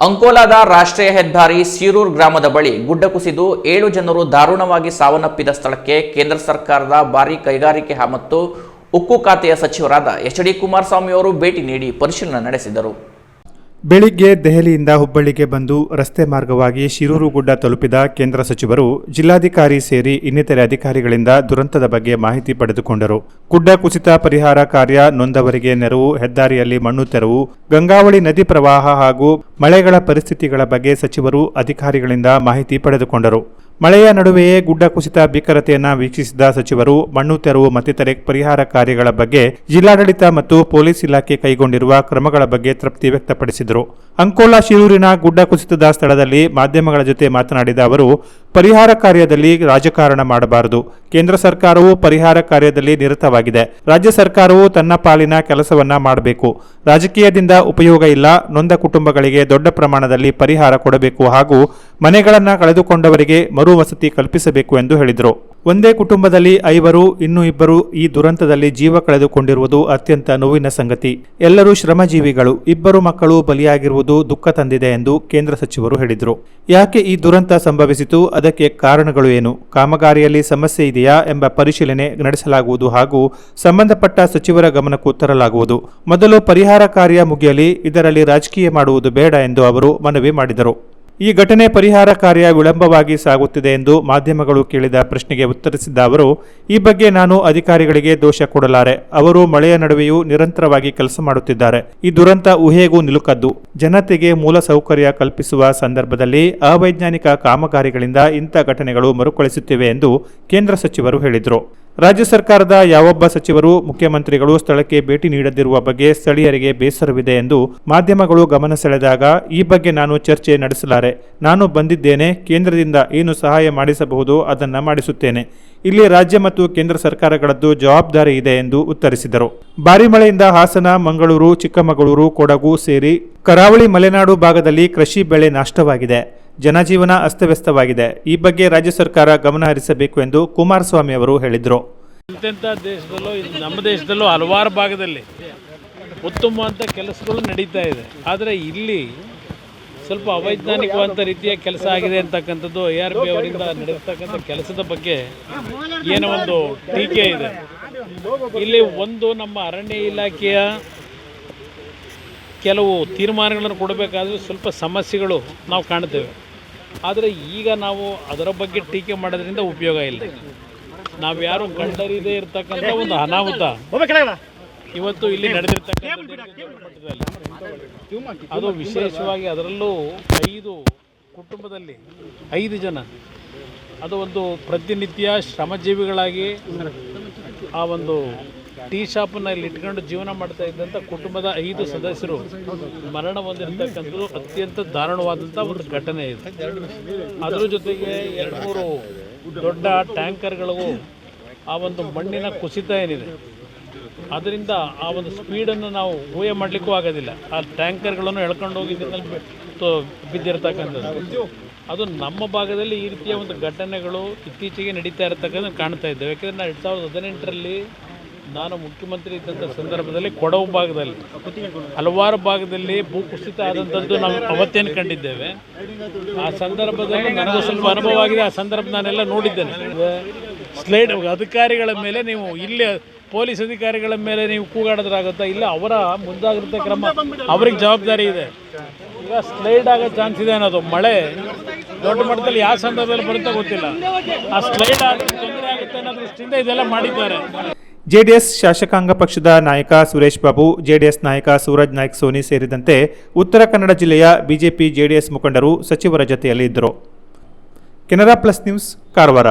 ಅಂಕೋಲಾದ ರಾಷ್ಟ್ರೀಯ ಹೆದ್ದಾರಿ ಸೀರೂರು ಗ್ರಾಮದ ಬಳಿ ಗುಡ್ಡ ಕುಸಿದು 7 ಜನರು ದಾರುಣವಾಗಿ ಸಾವನ್ನಪ್ಪಿದ ಸ್ಥಳಕ್ಕೆ ಕೇಂದ್ರ ಸರ್ಕಾರದ ಭಾರೀ ಕೈಗಾರಿಕೆ ಮತ್ತು ಉಕ್ಕು ಖಾತೆಯ ಸಚಿವರಾದ ಎಚ್.ಡಿ. ಕುಮಾರಸ್ವಾಮಿ ಅವರು ಭೇಟಿ ನೀಡಿ ಪರಿಶೀಲನೆ ನಡೆಸಿದರು. ಬೆಳಿಗ್ಗೆ ದೆಹಲಿಯಿಂದ ಹುಬ್ಬಳ್ಳಿಗೆ ಬಂದು ರಸ್ತೆ ಮಾರ್ಗವಾಗಿ ಶಿರೂರು ಗುಡ್ಡ ತಲುಪಿದ ಕೇಂದ್ರ ಸಚಿವರು ಜಿಲ್ಲಾಧಿಕಾರಿ ಸೇರಿ ಇನ್ನಿತರೆ ಅಧಿಕಾರಿಗಳಿಂದ ದುರಂತದ ಬಗ್ಗೆ ಮಾಹಿತಿ ಪಡೆದುಕೊಂಡರು. ಗುಡ್ಡ ಕುಸಿತ ಪರಿಹಾರ ಕಾರ್ಯ, ನೊಂದವರಿಗೆ ನೆರವು, ಹೆದ್ದಾರಿಯಲ್ಲಿ ಮಣ್ಣು ತೆರವು, ಗಂಗಾವಳಿ ನದಿ ಪ್ರವಾಹ ಹಾಗೂ ಮಳೆಗಳ ಪರಿಸ್ಥಿತಿಗಳ ಬಗ್ಗೆ ಸಚಿವರು ಅಧಿಕಾರಿಗಳಿಂದ ಮಾಹಿತಿ ಪಡೆದುಕೊಂಡರು. ಮಳೆಯ ನಡುವೆಯೇ ಗುಡ್ಡ ಕುಸಿತ ಭೀಕರತೆಯನ್ನು ವೀಕ್ಷಿಸಿದ ಸಚಿವರು ಮಣ್ಣು ತೆರವು ಮತ್ತಿತರೆ ಪರಿಹಾರ ಕಾರ್ಯಗಳ ಬಗ್ಗೆ ಜಿಲ್ಲಾಡಳಿತ ಮತ್ತು ಪೊಲೀಸ್ ಇಲಾಖೆ ಕೈಗೊಂಡಿರುವ ಕ್ರಮಗಳ ಬಗ್ಗೆ ತೃಪ್ತಿ ವ್ಯಕ್ತಪಡಿಸಿದರು. ಅಂಕೋಲಾ ಶಿರೂರಿನ ಗುಡ್ಡ ಕುಸಿತದ ಸ್ಥಳದಲ್ಲಿ ಮಾಧ್ಯಮಗಳ ಜೊತೆ ಮಾತನಾಡಿದ ಅವರು, ಪರಿಹಾರ ಕಾರ್ಯದಲ್ಲಿ ರಾಜಕಾರಣ ಮಾಡಬಾರದು. ಕೇಂದ್ರ ಸರ್ಕಾರವು ಪರಿಹಾರ ಕಾರ್ಯದಲ್ಲಿ ನಿರತವಾಗಿದೆ. ರಾಜ್ಯ ಸರ್ಕಾರವು ತನ್ನ ಪಾಲಿನ ಕೆಲಸವನ್ನ ಮಾಡಬೇಕು. ರಾಜಕೀಯದಿಂದ ಉಪಯೋಗ ಇಲ್ಲ. ನೊಂದ ಕುಟುಂಬಗಳಿಗೆ ದೊಡ್ಡ ಪ್ರಮಾಣದಲ್ಲಿ ಪರಿಹಾರ ಕೊಡಬೇಕು ಹಾಗೂ ಮನೆಗಳನ್ನು ಕಳೆದುಕೊಂಡವರಿಗೆ ಮರು ವಸತಿ ಕಲ್ಪಿಸಬೇಕು ಎಂದು ಹೇಳಿದರು. ಒಂದೇ ಕುಟುಂಬದಲ್ಲಿ 5 ಇನ್ನೂ 2 ಈ ದುರಂತದಲ್ಲಿ ಜೀವ ಕಳೆದುಕೊಂಡಿರುವುದು ಅತ್ಯಂತ ನೋವಿನ ಸಂಗತಿ. ಎಲ್ಲರೂ ಶ್ರಮಜೀವಿಗಳು. 2 ಮಕ್ಕಳು ಬಲಿಯಾಗಿರುವುದು ದುಃಖ ತಂದಿದೆ ಎಂದು ಕೇಂದ್ರ ಸಚಿವರು ಹೇಳಿದರು. ಯಾಕೆ ಈ ದುರಂತ ಸಂಭವಿಸಿತು, ಅದಕ್ಕೆ ಕಾರಣಗಳು ಏನು, ಕಾಮಗಾರಿಯಲ್ಲಿ ಸಮಸ್ಯೆ ಇದೆಯಾ ಎಂಬ ಪರಿಶೀಲನೆ ನಡೆಸಲಾಗುವುದು ಹಾಗೂ ಸಂಬಂಧಪಟ್ಟ ಸಚಿವರ ಗಮನಕ್ಕೂ ತರಲಾಗುವುದು. ಮೊದಲು ಪರಿಹಾರ ಕಾರ್ಯ ಮುಗಿಯಲಿ, ಇದರಲ್ಲಿ ರಾಜಕೀಯ ಮಾಡುವುದು ಬೇಡ ಎಂದು ಅವರು ಮನವಿ ಮಾಡಿದರು. ಈ ಘಟನೆ ಪರಿಹಾರ ಕಾರ್ಯ ವಿಳಂಬವಾಗಿ ಸಾಗುತ್ತಿದೆ ಎಂದು ಮಾಧ್ಯಮಗಳು ಕೇಳಿದ ಪ್ರಶ್ನೆಗೆ ಉತ್ತರಿಸಿದ್ದ ಅವರು, ಈ ಬಗ್ಗೆ ನಾನು ಅಧಿಕಾರಿಗಳಿಗೆ ದೋಷ ಕೊಡಲಾರೆ. ಅವರು ಮಳೆಯ ನಡುವೆಯೂ ನಿರಂತರವಾಗಿ ಕೆಲಸ ಮಾಡುತ್ತಿದ್ದಾರೆ. ಈ ದುರಂತ ಊಹೆಗೂ ನಿಲುಕದ್ದು. ಜನತೆಗೆ ಮೂಲ ಸೌಕರ್ಯ ಕಲ್ಪಿಸುವ ಸಂದರ್ಭದಲ್ಲಿ ಅವೈಜ್ಞಾನಿಕ ಕಾಮಗಾರಿಗಳಿಂದ ಇಂಥ ಘಟನೆಗಳು ಮರುಕಳಿಸುತ್ತಿವೆ ಎಂದು ಕೇಂದ್ರ ಸಚಿವರು ಹೇಳಿದರು. ರಾಜ್ಯ ಸರ್ಕಾರದ ಯಾವೊಬ್ಬ ಸಚಿವರು, ಮುಖ್ಯಮಂತ್ರಿಗಳು ಸ್ಥಳಕ್ಕೆ ಭೇಟಿ ನೀಡದಿರುವ ಬಗ್ಗೆ ಸ್ಥಳೀಯರಿಗೆ ಬೇಸರವಿದೆ ಎಂದು ಮಾಧ್ಯಮಗಳು ಗಮನ ಸೆಳೆದಾಗ, ಈ ಬಗ್ಗೆ ನಾನು ಚರ್ಚೆ ನಡೆಸಲಾರೆ. ನಾನು ಬಂದಿದ್ದೇನೆ. ಕೇಂದ್ರದಿಂದ ಏನು ಸಹಾಯ ಮಾಡಿಸಬಹುದು ಅದನ್ನು ಮಾಡಿಸುತ್ತೇನೆ. ಇಲ್ಲಿ ರಾಜ್ಯ ಮತ್ತು ಕೇಂದ್ರ ಸರ್ಕಾರಗಳದ್ದು ಜವಾಬ್ದಾರಿ ಇದೆ ಎಂದು ಉತ್ತರಿಸಿದರು. ಭಾರೀ ಮಳೆಯಿಂದ ಹಾಸನ, ಮಂಗಳೂರು, ಚಿಕ್ಕಮಗಳೂರು, ಕೊಡಗು ಸೇರಿ ಕರಾವಳಿ ಮಲೆನಾಡು ಭಾಗದಲ್ಲಿ ಕೃಷಿ ಬೆಳೆ ನಷ್ಟವಾಗಿದೆ. ಜನಜೀವನ ಅಸ್ತವ್ಯಸ್ತವಾಗಿದೆ. ಈ ಬಗ್ಗೆ ರಾಜ್ಯ ಸರ್ಕಾರ ಗಮನ ಹರಿಸಬೇಕು ಎಂದು ಕುಮಾರಸ್ವಾಮಿ ಅವರು ಹೇಳಿದರು. ದೇಶದಲ್ಲೂ ನಮ್ಮ ದೇಶದಲ್ಲೂ ಹಲವಾರು ಭಾಗದಲ್ಲಿ ಉತ್ತಮವಾದ ಕೆಲಸಗಳು ನಡೀತಾ ಇದೆ. ಆದರೆ ಇಲ್ಲಿ ಸ್ವಲ್ಪ ಅವೈಜ್ಞಾನಿಕವಾದ ರೀತಿಯ ಕೆಲಸ ಆಗಿದೆ ಅಂತಕ್ಕಂಥದ್ದು ARP ಅವರಿಂದ ನಡೆಸ್ತಕ್ಕಂಥ ಕೆಲಸದ ಬಗ್ಗೆ ಏನೋ ಒಂದು ಟೀಕೆ ಇದೆ. ಇಲ್ಲಿ ಒಂದು ನಮ್ಮ ಅರಣ್ಯ ಇಲಾಖೆಯ ಕೆಲವು ತೀರ್ಮಾನಗಳನ್ನು ಕೊಡಬೇಕಾದ್ರೆ ಸ್ವಲ್ಪ ಸಮಸ್ಯೆಗಳು ನಾವು ಕಾಣ್ತೇವೆ. ಆದರೆ ಈಗ ನಾವು ಅದರ ಬಗ್ಗೆ ಟೀಕೆ ಮಾಡೋದ್ರಿಂದ ಉಪಯೋಗ ಇಲ್ಲ. ನಾವು ಯಾರು ಕಂಡರಿದೇ ಇರತಕ್ಕಂಥ ಒಂದು ಅನಾಹುತ ಇವತ್ತು ಇಲ್ಲಿ ನಡೆದಿರ್ತಕ್ಕಂಥ ಮಟ್ಟದಲ್ಲಿ ಅದು ವಿಶೇಷವಾಗಿ ಅದರಲ್ಲೂ 5 ಕುಟುಂಬದಲ್ಲಿ 5 ಜನ ಅದು ಒಂದು ಪ್ರತಿನಿತ್ಯ ಶ್ರಮಜೀವಿಗಳಾಗಿ ಆ ಒಂದು ಟೀ ಶಾಪನ್ನು ಇಲ್ಲಿ ಇಟ್ಕೊಂಡು ಜೀವನ ಮಾಡ್ತಾ ಇದ್ದಂಥ ಕುಟುಂಬದ 5 ಸದಸ್ಯರು ಮರಣ ಹೊಂದಿರತಕ್ಕಂಥದ್ದು ಅತ್ಯಂತ ದಾರುಣವಾದಂಥ ಒಂದು ಘಟನೆ ಇದೆ. ಅದರ ಜೊತೆಗೆ 2-3 ದೊಡ್ಡ ಟ್ಯಾಂಕರ್ಗಳು ಆ ಒಂದು ಮಣ್ಣಿನ ಕುಸಿತ ಏನಿದೆ ಅದರಿಂದ ಆ ಒಂದು ಸ್ಪೀಡನ್ನು ನಾವು ಊಹೆ ಮಾಡಲಿಕ್ಕೂ ಆಗೋದಿಲ್ಲ. ಆ ಟ್ಯಾಂಕರ್ಗಳನ್ನು ಎಳ್ಕೊಂಡು ಹೋಗಿ ಬಿದ್ದಿರತಕ್ಕಂಥದ್ದು ಅದು ನಮ್ಮ ಭಾಗದಲ್ಲಿ ಈ ರೀತಿಯ ಒಂದು ಘಟನೆಗಳು ಇತ್ತೀಚೆಗೆ ನಡೀತಾ ಇರತಕ್ಕಂಥ ಕಾಣ್ತಾ ಇದ್ದೇವೆ. ಯಾಕೆಂದರೆ ನಾನು 2018ರಲ್ಲಿ ನಾನು ಮುಖ್ಯಮಂತ್ರಿ ಇದ್ದಂಥ ಸಂದರ್ಭದಲ್ಲಿ ಕೊಡಗು ಭಾಗದಲ್ಲಿ ಹಲವಾರು ಭಾಗದಲ್ಲಿ ಭೂಕುಸಿತ ಆದಂಥದ್ದು ನಾವು ಅವತ್ತೇನು ಕಂಡಿದ್ದೇವೆ. ಆ ಸಂದರ್ಭದಲ್ಲಿ ನನಗೂ ಸ್ವಲ್ಪ ಅನುಭವ ಆಗಿದೆ. ಆ ಸಂದರ್ಭ ನಾನೆಲ್ಲ ನೋಡಿದ್ದೇನೆ. ಸ್ಲೈಡ್ ಅಧಿಕಾರಿಗಳ ಮೇಲೆ ನೀವು ಇಲ್ಲಿ ಪೊಲೀಸ್ ಅಧಿಕಾರಿಗಳ ಮೇಲೆ ನೀವು ಕೂಗಾಡೋದ್ರಾಗುತ್ತಾ? ಇಲ್ಲ, ಅವರ ಮುಂದಾಗಿರುತ್ತೆ ಕ್ರಮ, ಅವ್ರಿಗೆ ಜವಾಬ್ದಾರಿ ಇದೆ. ಈಗ ಸ್ಲೈಡ್ ಆಗೋ ಚಾನ್ಸ್ ಇದೆ ಅನ್ನೋದು ಮಳೆ ದೊಡ್ಡ ಮಟ್ಟದಲ್ಲಿ ಯಾವ ಸಂದರ್ಭದಲ್ಲಿ ಬರುತ್ತೆ ಗೊತ್ತಿಲ್ಲ. ಆ ಸ್ಲೈಡ್ ಆದರೆ ತೊಂದರೆ ಆಗುತ್ತೆ ಅನ್ನೋ ದೃಷ್ಟಿಯಿಂದ ಇದೆಲ್ಲ ಮಾಡಿದ್ದಾರೆ. ಜೆಡಿಎಸ್ ಶಾಸಕಾಂಗ ಪಕ್ಷದ ನಾಯಕ ಸುರೇಶ್ ಬಾಬು, ಜೆಡಿಎಸ್ ನಾಯಕ ಸೂರಜ್ ನಾಯ್ಕ್ ಸೋನಿ ಸೇರಿದಂತೆ ಉತ್ತರ ಕನ್ನಡ ಜಿಲ್ಲೆಯ ಬಿಜೆಪಿ, ಜೆಡಿಎಸ್ ಮುಖಂಡರು ಸಚಿವರ ಜೊತೆಯಲ್ಲಿ ಇದ್ದರು. Canara plus news, Karwar.